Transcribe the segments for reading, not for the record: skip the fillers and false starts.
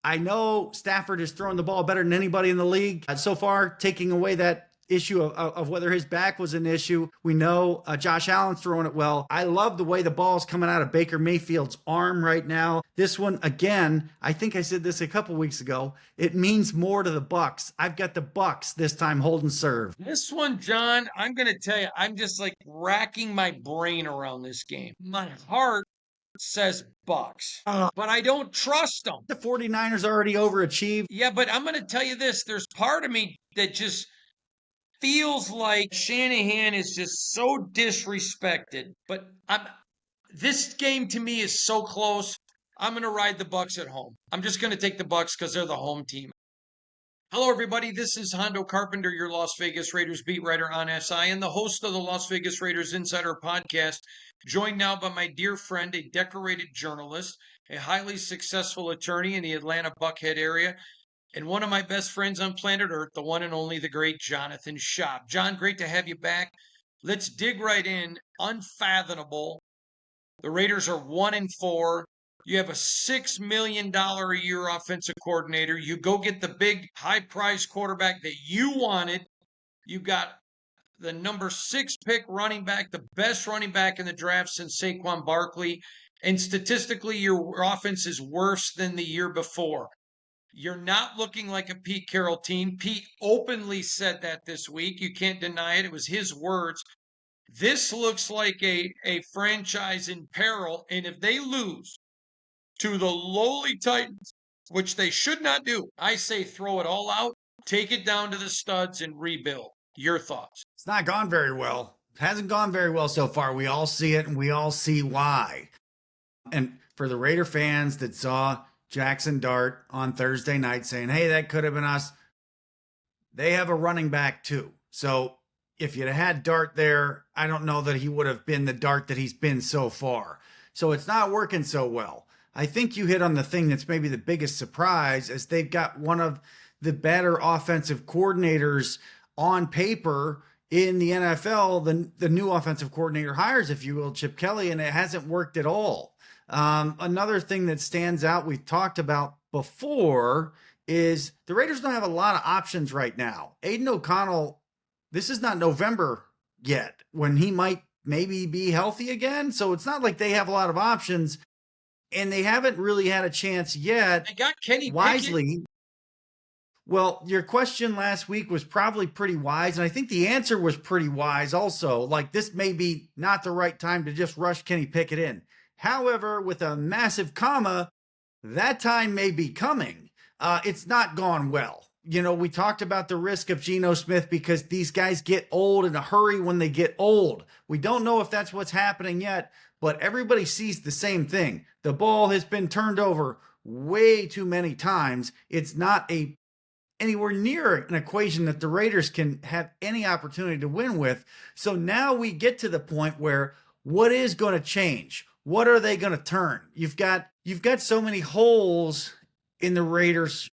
I know Stafford is throwing the ball better than anybody in the league so far, taking away that issue of whether his back was an issue. We know Josh Allen's throwing it well. I love the way the ball's coming out of Baker Mayfield's arm right now. This one, again, I think I said this a couple weeks ago. It means more to the Bucs. I've got the Bucs this time holding serve. This one, John, I'm going to tell you, I'm just like racking my brain around this game. My heart says Bucks, but I don't trust them. The 49ers already overachieved. Yeah, but I'm going to tell you this. There's part of me that just feels like Shanahan is just so disrespected. But this game to me is so close. I'm going to ride the Bucks at home. I'm just going to take the Bucks because they're the home team. Hello, everybody. This is Hondo Carpenter, your Las Vegas Raiders beat writer on SI and the host of the Las Vegas Raiders Insider Podcast, joined now by my dear friend, a decorated journalist, a highly successful attorney in the Atlanta Buckhead area, and one of my best friends on planet Earth, the one and only, the great Jonathan Schaub. John, great to have you back. Let's dig right in. Unfathomable. The Raiders are 1-4. You have a $6 million a year offensive coordinator. You go get the big high price quarterback that you wanted. You got the number 6 pick running back, the best running back in the draft since Saquon Barkley. And statistically, your offense is worse than the year before. You're not looking like a Pete Carroll team. Pete openly said that this week. You can't deny it. It was his words. This looks like a franchise in peril. And if they lose to the lowly Titans, which they should not do, I say throw it all out, take it down to the studs, and rebuild. Your thoughts? It's not gone very well. It hasn't gone very well so far. We all see it, and we all see why. And for the Raider fans that saw Jackson Dart on Thursday night saying, hey, that could have been us, they have a running back too. So if you'd had Dart there, I don't know that he would have been the Dart that he's been so far. So it's not working so well. I think you hit on the thing that's maybe the biggest surprise, as they've got one of the better offensive coordinators on paper in the NFL, the new offensive coordinator hires, if you will, Chip Kelly, and it hasn't worked at all. Another thing that stands out, we've talked about before, is the Raiders don't have a lot of options right now. Aiden O'Connell, this is not November yet when he might maybe be healthy again. So it's not like they have a lot of options, and they haven't really had a chance yet. They got Kenny wisely. Pickett. Well, your question last week was probably pretty wise, and I think the answer was pretty wise also. Like, this may be not the right time to just rush Kenny Pickett in. However, with a massive comma, that time may be coming. It's not gone well. You know, we talked about the risk of Geno Smith because these guys get old in a hurry when they get old. We don't know if that's what's happening yet, but everybody sees the same thing. The ball has been turned over way too many times. It's not anywhere near an equation that the Raiders can have any opportunity to win with. So now we get to the point where what is going to change? What are they going to turn? You've got so many holes in the Raiders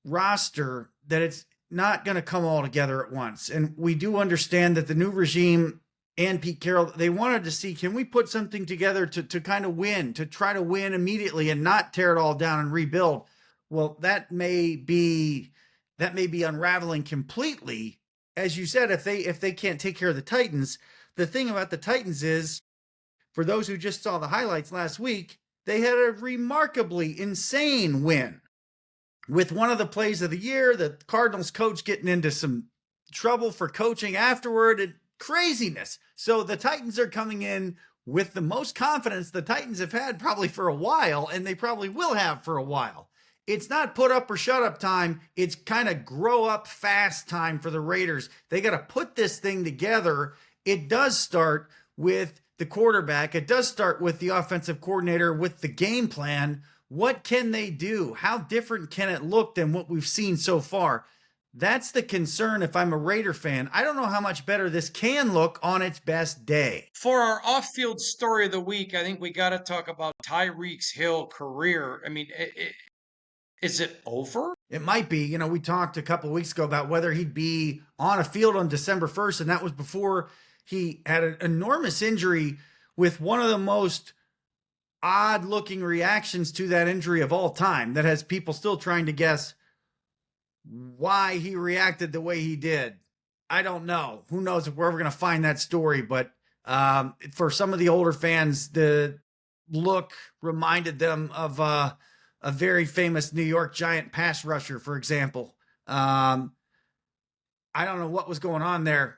roster that it's not going to come all together at once. And we do understand that the new regime and Pete Carroll, they wanted to see, can we put something together to kind of win, to try to win immediately and not tear it all down and rebuild? Well, that may be unraveling completely. As you said, if they can't take care of the Titans, the thing about the Titans is, for those who just saw the highlights last week, they had a remarkably insane win with one of the plays of the year, the Cardinals coach getting into some trouble for coaching afterward, and craziness. So the Titans are coming in with the most confidence the Titans have had probably for a while, and they probably will have for a while. It's not put up or shut up time. It's kind of grow up fast time for the Raiders. They got to put this thing together. It does start with the quarterback. It does start with the offensive coordinator, with the game plan. What can they do? How different can it look than what we've seen so far? That's the concern if I'm a Raider fan. I don't know how much better this can look on its best day. For our off-field story of the week, I think we got to talk about Tyreek Hill career. I mean, is it over? It might be. You know, we talked a couple weeks ago about whether he'd be on a field on December 1st, and that was before he had an enormous injury with one of the most odd looking reactions to that injury of all time that has people still trying to guess why he reacted the way he did. I don't know. Who knows if we're ever going to find that story? But for some of the older fans, the look reminded them of a very famous New York Giant pass rusher, for example. I don't know what was going on there,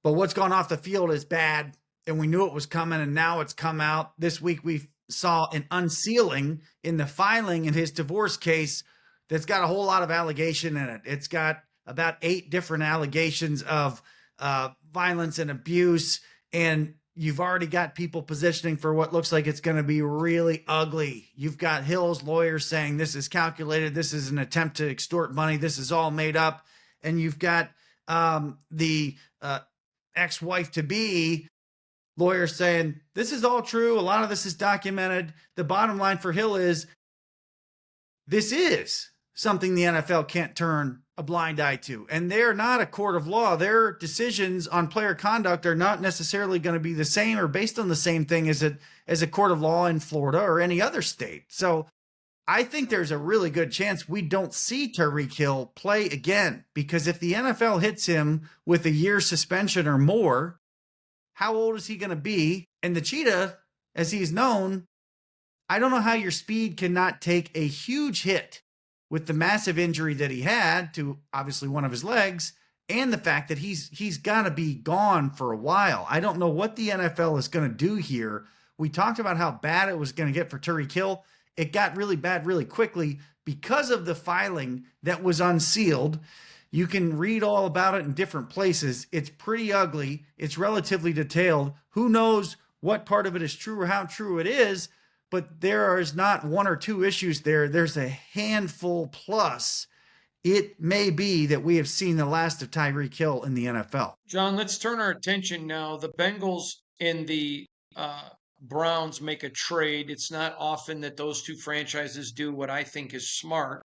but what's gone off the field is bad, and we knew it was coming, and now it's come out. This week we saw an unsealing in the filing in his divorce case that's got a whole lot of allegation in it. It's got about 8 different allegations of violence and abuse, and you've already got people positioning for what looks like it's going to be really ugly. You've got Hill's lawyers saying this is calculated, this is an attempt to extort money, this is all made up, and you've got the ex-wife to be lawyers saying this is all true. A lot of this is documented. The bottom line for Hill is this is something the NFL can't turn a blind eye to. And they're not a court of law. Their decisions on player conduct are not necessarily going to be the same or based on the same thing as a court of law in Florida or any other state. So I think there's a really good chance we don't see Tyreek Hill play again, because if the NFL hits him with a year suspension or more, how old is he going to be? And the Cheetah, as he's known, I don't know how your speed cannot take a huge hit with the massive injury that he had to obviously one of his legs and the fact that he's got to be gone for a while. I don't know what the NFL is going to do here. We talked about how bad it was going to get for Tyreek Hill. It got really bad really quickly because of the filing that was unsealed. You can read all about it in different places. It's pretty ugly. It's relatively detailed. Who knows what part of it is true or how true it is, but there is not 1 or 2 issues there. There's a handful plus. It may be that we have seen the last of Tyreek Hill in the NFL. John, let's turn our attention now. The Bengals and the Browns make a trade. It's not often that those two franchises do what I think is smart.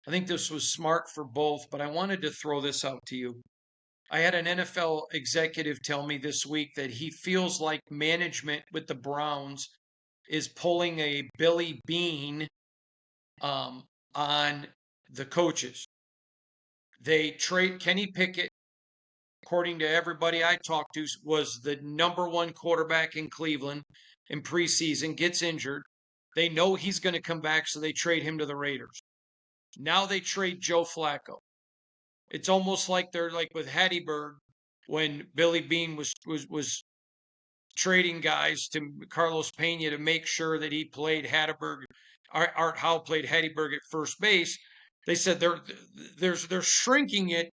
I think this was smart for both, but I wanted to throw this out to you. I had an NFL executive tell me this week that he feels like management with the Browns is pulling a Billy Bean on the coaches. They trade Kenny Pickett, according to everybody I talked to, was the number 1 quarterback in Cleveland in preseason, gets injured. They know he's going to come back, so they trade him to the Raiders. Now they trade Joe Flacco. It's almost like they're like with Hattiesburg when Billy Bean was trading guys to Carlos Pena to make sure that he played Hattiesburg. Art Howe played Hattiesburg at first base. They said they're shrinking it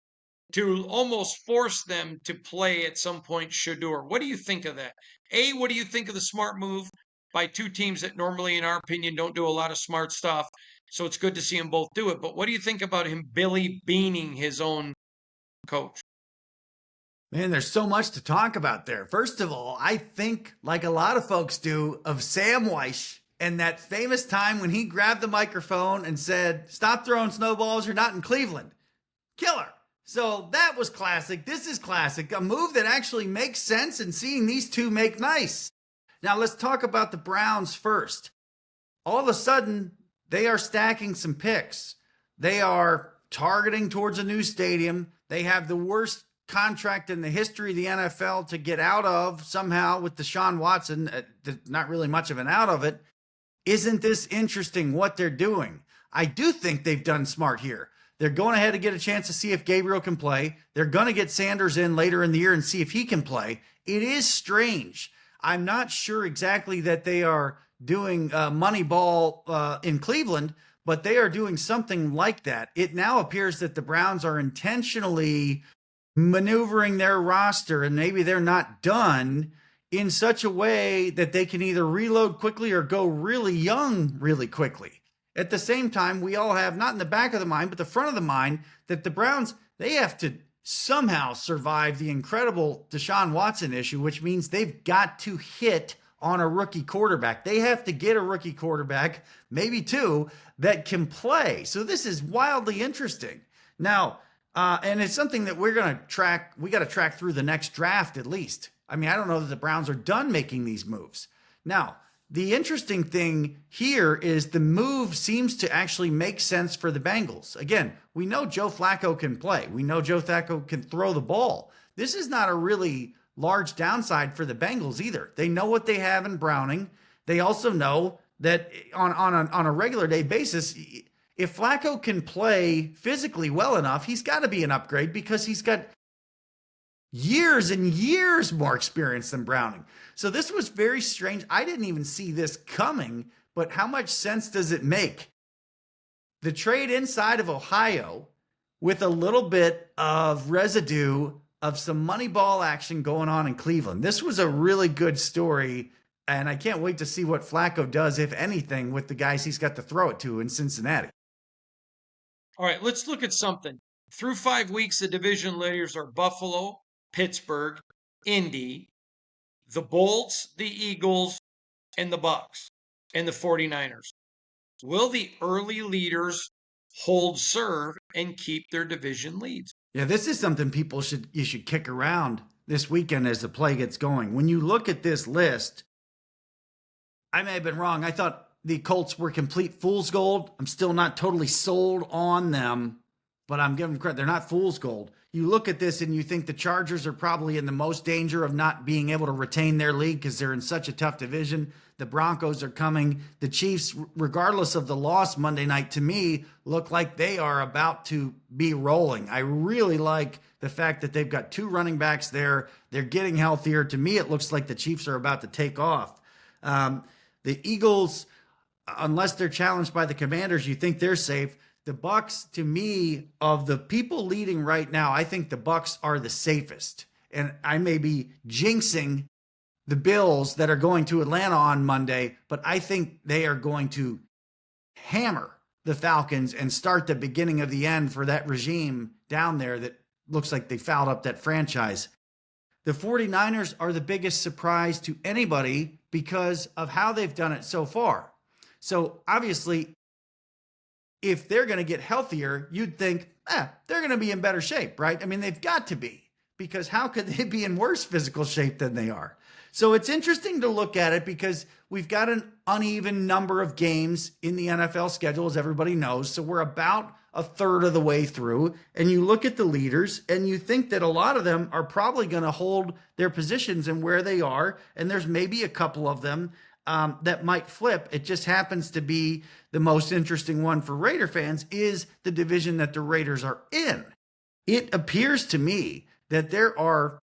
to almost force them to play at some point Shador. What do you think of that? A, what do you think of the smart move by 2 teams that normally, in our opinion, don't do a lot of smart stuff? So it's good to see them both do it. But what do you think about him Billy Beaning his own coach? Man, there's so much to talk about there. First of all, I think, like a lot of folks do, of Sam Weish and that famous time when he grabbed the microphone and said, "Stop throwing snowballs, you're not in Cleveland." Killer. So that was classic. This is classic. A move that actually makes sense, and seeing these two make nice. Now let's talk about the Browns first. All of a sudden, they are stacking some picks. They are targeting towards a new stadium. They have the worst contract in the history of the NFL to get out of somehow with Deshaun Watson. Not really much of an out of it. Isn't this interesting what they're doing? I do think they've done smart here. They're going ahead to get a chance to see if Gabriel can play. They're going to get Sanders in later in the year and see if he can play. It is strange. I'm not sure exactly that they are doing Moneyball in Cleveland, but they are doing something like that. It now appears that the Browns are intentionally maneuvering their roster, and maybe they're not done, in such a way that they can either reload quickly or go really young really quickly. At the same time, we all have, not in the back of the mind, but the front of the mind, that the Browns, they have to somehow survive the incredible Deshaun Watson issue, which means they've got to hit on a rookie quarterback. They have to get a rookie quarterback, maybe 2, that can play. So this is wildly interesting. Now, and it's something that we're going to track. We got to track through the next draft at least. I mean, I don't know that the Browns are done making these moves. Now, The interesting thing here is the move seems to actually make sense for the Bengals. Again, we know Joe Flacco can play. We know Joe Flacco can throw the ball. This is not a really large downside for the Bengals either. They know what they have in Browning. They also know that on a regular day basis, if Flacco can play physically well enough, he's got to be an upgrade because he's got years and years more experience than Browning. So this was very strange. I didn't even see this coming, but how much sense does it make? The trade inside of Ohio with a little bit of residue of some money ball action going on in Cleveland. This was a really good story, and I can't wait to see what Flacco does, if anything, with the guys he's got to throw it to in Cincinnati. All right, let's look at something. Through 5 weeks, the division leaders are Buffalo, Pittsburgh, Indy, the Bolts, the Eagles, and the Bucks, and the 49ers. Will the early leaders hold serve and keep their division leads? Yeah, this is something you should kick around this weekend as the play gets going. When you look at this list, I may have been wrong. I thought the Colts were complete fool's gold. I'm still not totally sold on them, but I'm giving them credit. They're not fool's gold. You look at this and you think the Chargers are probably in the most danger of not being able to retain their lead because they're in such a tough division. The Broncos are coming. The Chiefs, regardless of the loss Monday night, to me, look like they are about to be rolling. I really like the fact that they've got two running backs there. They're getting healthier. To me, it looks like the Chiefs are about to take off. The Eagles, unless they're challenged by the Commanders, you think they're safe. The Bucks, to me, of the people leading right now, I think the Bucks are the safest. And I may be jinxing the Bills that are going to Atlanta on Monday, but I think they are going to hammer the Falcons and start the beginning of the end for that regime down there that looks like they fouled up that franchise. The 49ers are the biggest surprise to anybody because of how they've done it so far. So obviously, if they're going to get healthier, you'd think, they're going to be in better shape, right? I mean, they've got to be, because how could they be in worse physical shape than they are? So it's interesting to look at it because we've got an uneven number of games in the NFL schedule, as everybody knows. So we're about a third of the way through, and you look at the leaders and you think that a lot of them are probably going to hold their positions and where they are. And there's maybe a couple of them that might flip. It just happens to be the most interesting one for Raider fans is the division that the Raiders are in. It appears to me that there are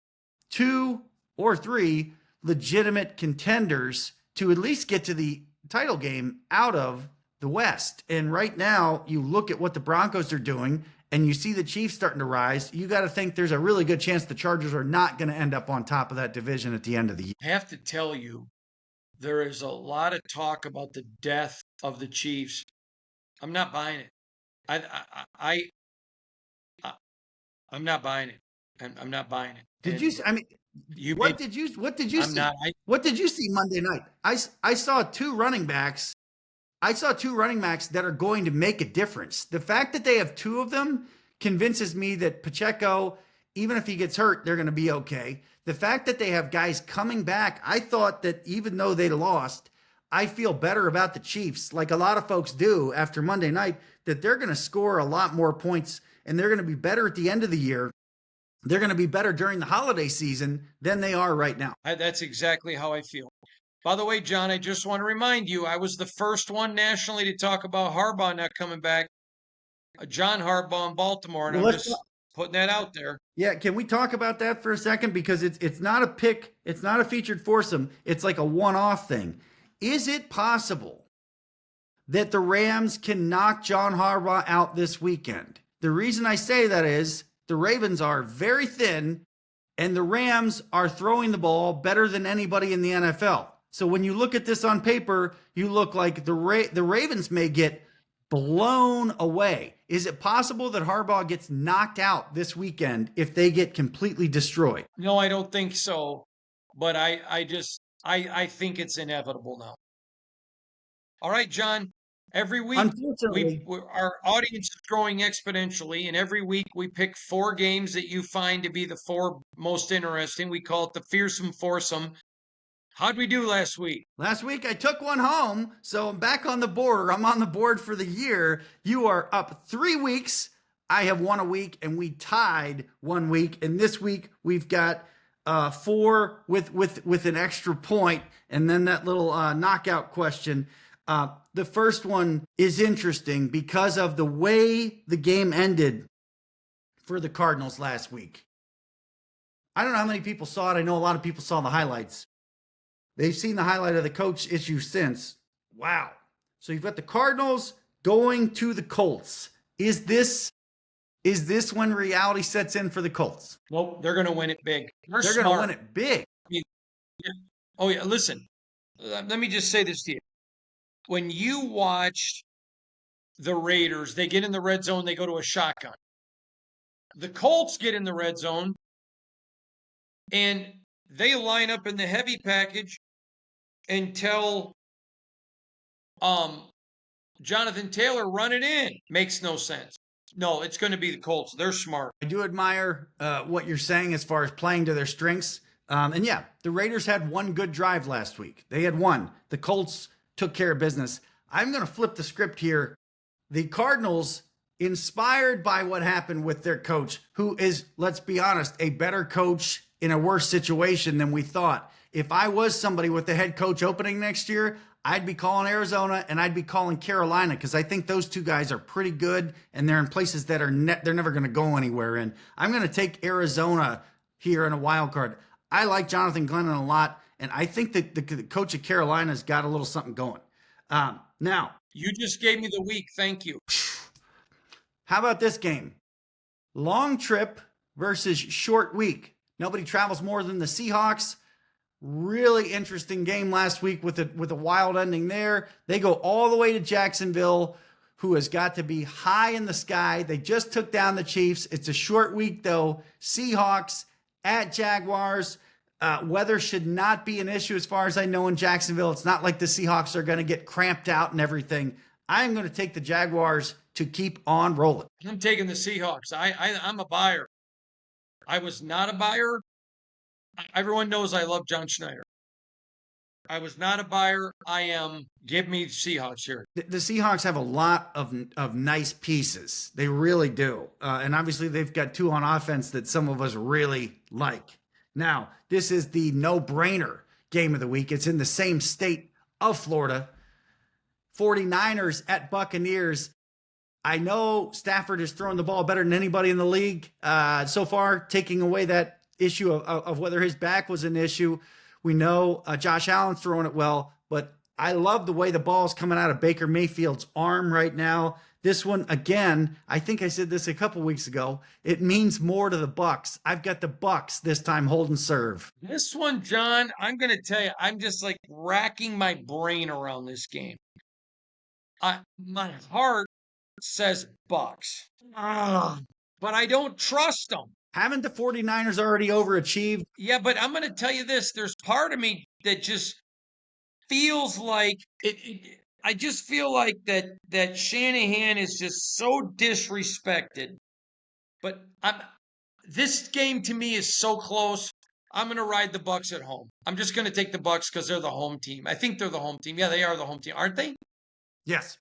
two or three legitimate contenders to at least get to the title game out of the West. And right now, you look at what the Broncos are doing and you see the Chiefs starting to rise. You got to think there's a really good chance the Chargers are not going to end up on top of that division at the end of the year. I have to tell you, there is a lot of talk about the death of the Chiefs. I'm not buying it. I, I I'm not buying it. I'm not buying it. Did you? And I mean, you what made. did you? What did you I'm see? not. What did you see Monday night? I saw two running backs. I saw two running backs that are going to make a difference. The fact that they have two of them convinces me that Pacheco, even if he gets hurt, they're going to be okay. The fact that they have guys coming back, I thought that even though they lost, I feel better about the Chiefs, like a lot of folks do after Monday night, that they're going to score a lot more points and they're going to be better at the end of the year. They're going to be better during the holiday season than they are right now. That's exactly how I feel. By the way, John, I just want to remind you, I was the first one nationally to talk about Harbaugh not coming back. John Harbaugh in Baltimore, and Well, I'm let's just putting that out there. Yeah, can we talk about that for a second? Because it's not a pick, it's not a featured foursome, it's like a one-off thing. Is it possible that the Rams can knock John Harbaugh out this weekend? The reason I say that is the Ravens are very thin and the Rams are throwing the ball better than anybody in the NFL. So when you look at this on paper, you look like the Ravens may get blown away. Is it possible that Harbaugh gets knocked out this weekend if they get completely destroyed? No, I don't think so. But I think it's inevitable now. All right, John. Every week Unfortunately, our audience is growing exponentially, and every week we pick 4 games that you find to be the 4 most interesting. We call it the Fearsome foursome. How'd we do last week? Last week I took one home, so I'm back on the board. I'm on the board for the year. You are up 3 weeks. I have won a week, and we tied 1 week. And this week we've got four with an extra point, and then that little knockout question. The first one is interesting because of the way the game ended for the Cardinals last week. I don't know how many people saw it. I know a lot of people saw the highlights. They've seen the highlight of the coach issue since. Wow. So you've got the Cardinals going to the Colts. Is this when reality sets in for the Colts? Nope, they're going to win it big. They're going to win it big. I mean, oh, yeah, listen. Let me just say this to you. When you watched the Raiders, they get in the red zone, they go to a shotgun. The Colts get in the red zone, and they line up in the heavy package and tell Jonathan Taylor, run it in. Makes no sense. No, it's going to be the Colts. They're smart. I do admire what you're saying as far as playing to their strengths. And yeah, the Raiders had one good drive last week. They had one. The Colts took care of business. I'm going to flip the script here. The Cardinals, inspired by what happened with their coach, who is, let's be honest, a better coach in a worse situation than we thought. If I was somebody with the head coach opening next year, I'd be calling Arizona and I'd be calling Carolina because I think those two guys are pretty good and they're in places that are they're never going to go anywhere in. I'm going to take Arizona here in a wild card. I like Jonathan Glennon a lot, and I think that the coach of Carolina's got a little something going. Now, you just gave me the week. Thank you. How about this game? Long trip versus short week. Nobody travels more than the Seahawks. Really interesting game last week with a wild ending there. They go all the way to Jacksonville, who has got to be high in the sky. They just took down the Chiefs. It's a short week, though. Seahawks at Jaguars. Weather should not be an issue as far as I know in Jacksonville. It's not like the Seahawks are going to get cramped out and everything. I'm going to take the Jaguars to keep on rolling. I'm taking the Seahawks. I'm a buyer. I was not a buyer. Everyone knows I love John Schneider. I was not a buyer. I am. Give me Seahawks here. The Seahawks have a lot of nice pieces. They really do. And obviously they've got two on offense that some of us really like. Now, this is the no-brainer game of the week. It's in the same state of Florida. 49ers at Buccaneers. I know Stafford is throwing the ball better than anybody in the league so far, taking away that issue of whether his back was an issue. We know Josh Allen's throwing it well, but I love the way the ball is coming out of Baker Mayfield's arm right now. This one, again, I think I said this a couple weeks ago. It means more to the Bucs. I've got the Bucs this time holding serve. This one, John, I'm going to tell you, I'm just like racking my brain around this game. My heart says Bucs, but I don't trust them. Haven't the 49ers already overachieved? Yeah, but I'm going to tell you this. There's part of me that just feels like I just feel like that Shanahan is just so disrespected. But this game to me is so close. I'm going to ride the Bucs at home. I'm just going to take the Bucs because they're the home team. I think they're the home team. Yeah, they are the home team, aren't they? Yes.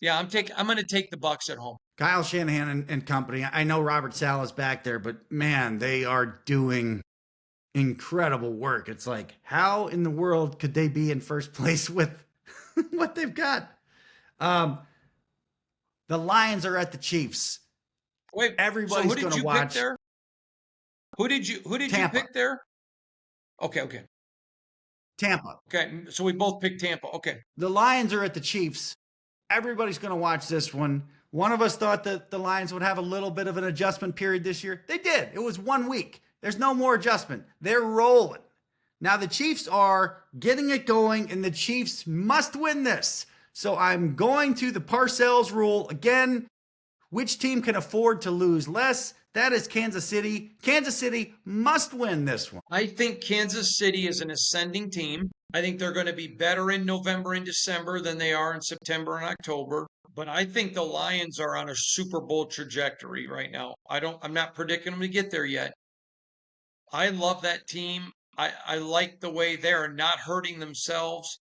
Yeah, I'm going to take the Bucs at home. Kyle Shanahan and company. I know Robert Saleh's back there, but man, they are doing incredible work. It's like, how in the world could they be in first place with what they've got? The Lions are at the Chiefs. Wait, everybody's so going to watch. Pick there? Who did you pick there? Okay. Tampa. Okay, so we both picked Tampa. Okay. The Lions are at the Chiefs. Everybody's going to watch this one. One of us thought that the Lions would have a little bit of an adjustment period this year. They did. It was 1 week. There's no more adjustment. They're rolling. Now the Chiefs are getting it going, and the Chiefs must win this. So I'm going to the Parcells rule again. Which team can afford to lose less? That is Kansas City. Kansas City must win this one. I think Kansas City is an ascending team. I think they're going to be better in November and December than they are in September and October. But I think the Lions are on a Super Bowl trajectory right now. I'm not predicting them to get there yet. I love that team. I like the way they're not hurting themselves.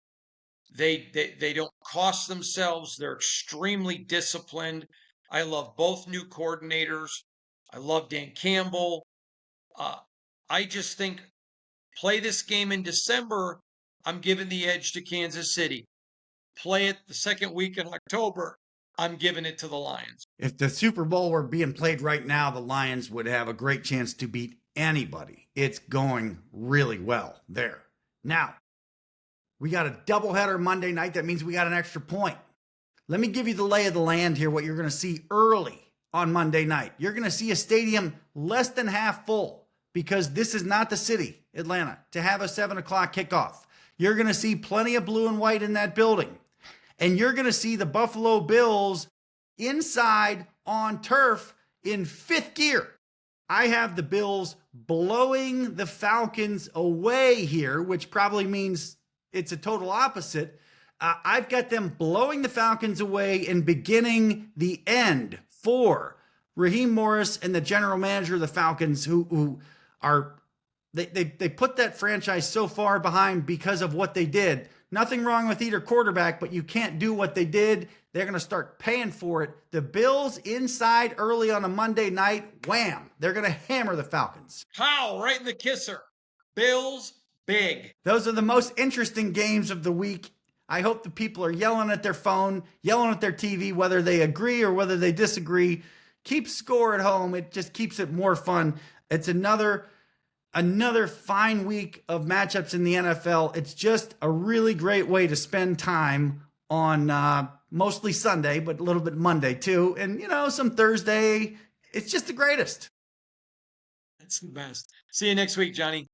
They don't cost themselves. They're extremely disciplined. I love both new coordinators. I love Dan Campbell. Uh, I just think play this game in December. I'm giving the edge to Kansas City. Play it the second week in October. I'm giving it to the Lions. If the Super Bowl were being played right now, the Lions would have a great chance to beat anybody. It's going really well there. Now, we got a doubleheader Monday night. That means we got an extra point. Let me give you the lay of the land here, what you're going to see early on Monday night. You're going to see a stadium less than half full because this is not the city, Atlanta, to have a 7 o'clock kickoff. You're going to see plenty of blue and white in that building. And you're going to see the Buffalo Bills inside on turf in fifth gear. I have the Bills blowing the Falcons away here, which probably means it's a total opposite. I've got them blowing the Falcons away and beginning the end for Raheem Morris and the general manager of the Falcons, who are they put that franchise so far behind because of what they did. Nothing wrong with either quarterback, but you can't do what they did. They're going to start paying for it. The Bills inside early on a Monday night, wham, they're going to hammer the Falcons. How? Right in the kisser. Bills, big. Those are the most interesting games of the week. I hope the people are yelling at their phone, yelling at their TV, whether they agree or whether they disagree. Keep score at home. It just keeps it more fun. It's another fine week of matchups in the NFL. It's just a really great way to spend time on mostly Sunday, but a little bit Monday too. And, some Thursday. It's just the greatest. It's the best. See you next week, Johnny.